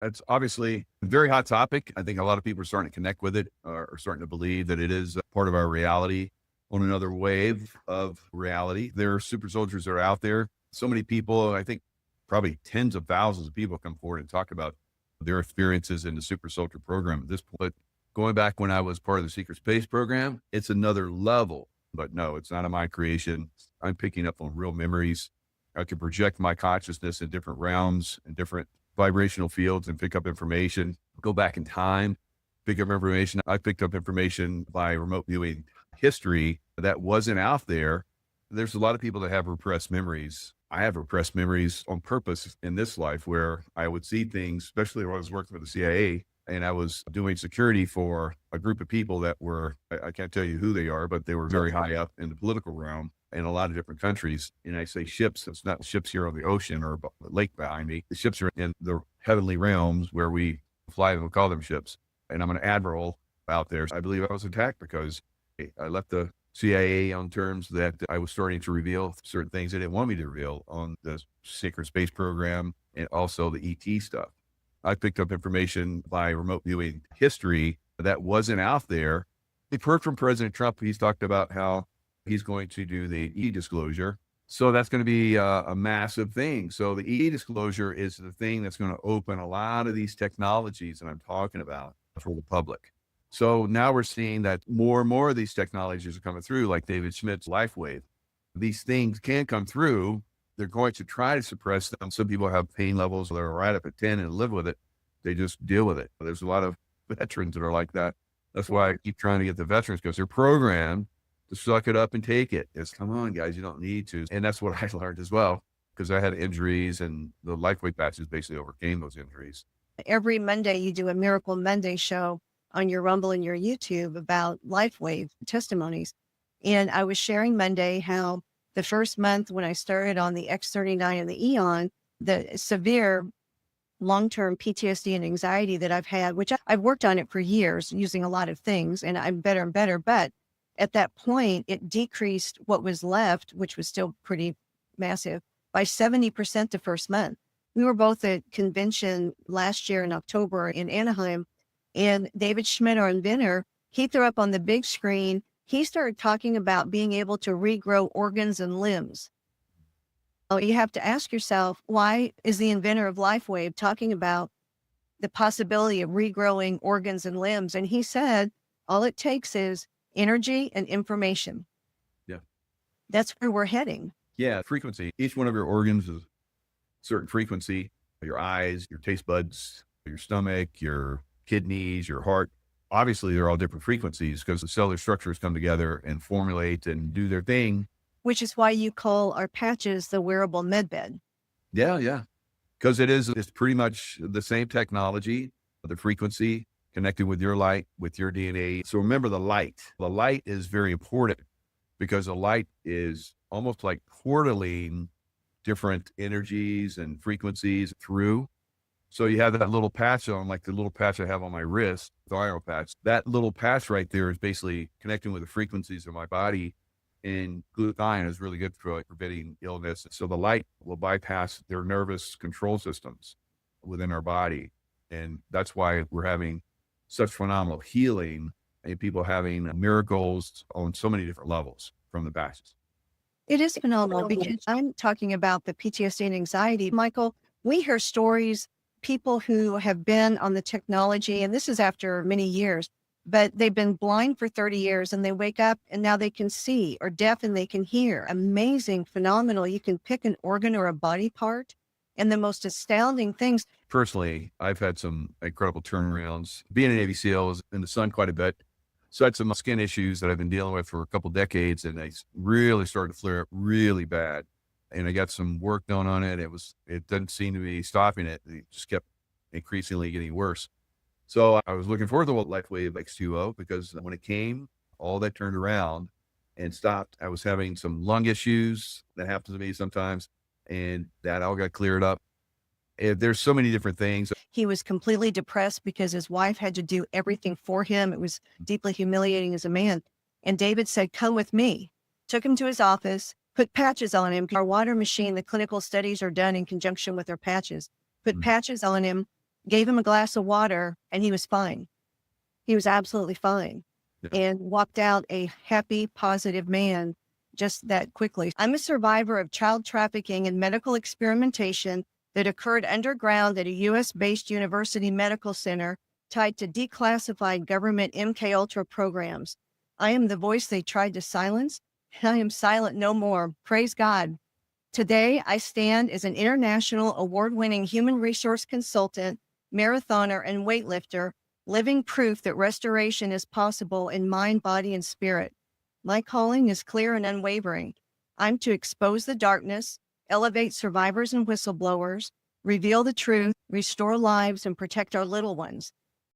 It's obviously a very hot topic. I think a lot of people are starting to connect with it, are starting to believe that it is a part of our reality on another wave of reality. There are super soldiers that are out there. So many people, I think probably tens of thousands of people come forward and talk about their experiences in the super soldier program at this point. But going back when I was part of the secret space program, it's another level. But no, it's not of my creation. I'm picking up on real memories. I can project my consciousness in different realms and different vibrational fields and pick up information, go back in time, pick up information. I picked up information by remote viewing history that wasn't out there. There's a lot of people that have repressed memories. I have repressed memories on purpose in this life where I would see things, especially when I was working for the CIA and I was doing security for a group of people that were, I can't tell you who they are, but they were very high up in the political realm in a lot of different countries. And I say ships, it's not ships here on the ocean or a lake behind me. The ships are in the heavenly realms where we fly them, we call them ships. And I'm an admiral out there. I believe I was attacked because I left the CIA on terms that I was starting to reveal certain things they didn't want me to reveal on the secret space program and also the ET stuff. I picked up information by remote viewing history that wasn't out there. We've heard from President Trump. He's talked about how he's going to do the e-disclosure. So that's going to be a massive thing. So the e-disclosure is the thing that's going to open a lot of these technologies that I'm talking about for the public. So now we're seeing that more and more of these technologies are coming through, like David Schmidt's LifeWave. These things can come through. They're going to try to suppress them. Some people have pain levels that are right up at 10 and live with it. They just deal with it. There's a lot of veterans that are like that. That's why I keep trying to get the veterans, because they're programmed to suck it up and take it. It's, come on, guys, you don't need to. And that's what I learned as well, because I had injuries and the LifeWave patches basically overcame those injuries. Every Monday, you do a Miracle Monday show on your Rumble and your YouTube about LifeWave testimonies. And I was sharing Monday how the first month when I started on the X39 and the Eon, the severe long-term PTSD and anxiety that I've had, which I've worked on it for years using a lot of things and I'm better and better. But at that point, it decreased what was left, which was still pretty massive, by 70% the first month. We were both at convention last year in October in Anaheim, and David Schmidt, our inventor, he threw up on the big screen. He started talking about being able to regrow organs and limbs. You have to ask yourself, why is the inventor of LifeWave talking about the possibility of regrowing organs and limbs? And he said, all it takes is energy and information. Yeah. That's where we're heading. Yeah. Frequency. Each one of your organs is a certain frequency. Your eyes, your taste buds, your stomach, your kidneys, your heart. Obviously, they're all different frequencies because the cellular structures come together and formulate and do their thing. Which is why you call our patches the wearable medbed. Yeah, yeah. Because it's pretty much the same technology, the frequency connected with your light, with your DNA. So remember the light. The light is very important because the light is almost like portaling different energies and frequencies through. So you have that little patch on, like the little patch I have on my wrist, the iron patch. That little patch right there is basically connecting with the frequencies of my body. And glutathione is really good for like preventing illness. So the light will bypass their nervous control systems within our body. And that's why we're having such phenomenal healing and people having miracles on so many different levels from the patches. It is phenomenal because I'm talking about the PTSD and anxiety. Michael, we hear stories, people who have been on the technology, and this is after many years, but they've been blind for 30 years and they wake up and now they can see, or deaf and they can hear. Amazing, phenomenal. You can pick an organ or a body part and the most astounding things. Personally, I've had some incredible turnarounds. Being a Navy SEAL, I was in the sun quite a bit. So I had some skin issues that I've been dealing with for a couple of decades, and they really started to flare up really bad. And I got some work done on it. It didn't seem to be stopping it. It just kept increasingly getting worse. So I was looking forward to LifeWave X2O because when it came, all that turned around and stopped. I was having some lung issues that happens to me sometimes, and that all got cleared up. There's so many different things. He was completely depressed because his wife had to do everything for him. It was deeply humiliating as a man. And David said, come with me. Took him to his office, put patches on him. Our water machine, the clinical studies are done in conjunction with our patches. Put patches on him. gave him a glass of water, and he was fine. He was absolutely fine, Yeah. and walked out a happy, positive man just that quickly. I'm a survivor of child trafficking and medical experimentation that occurred underground at a U.S.-based university medical center tied to declassified government MKUltra programs. I am the voice they tried to silence, and I am silent no more. Praise God. Today, I stand as an international award-winning human resource consultant, marathoner, and weightlifter, living proof that restoration is possible in mind, body, and spirit. My calling is clear and unwavering. I'm to expose the darkness, elevate survivors and whistleblowers, reveal the truth, restore lives, and protect our little ones.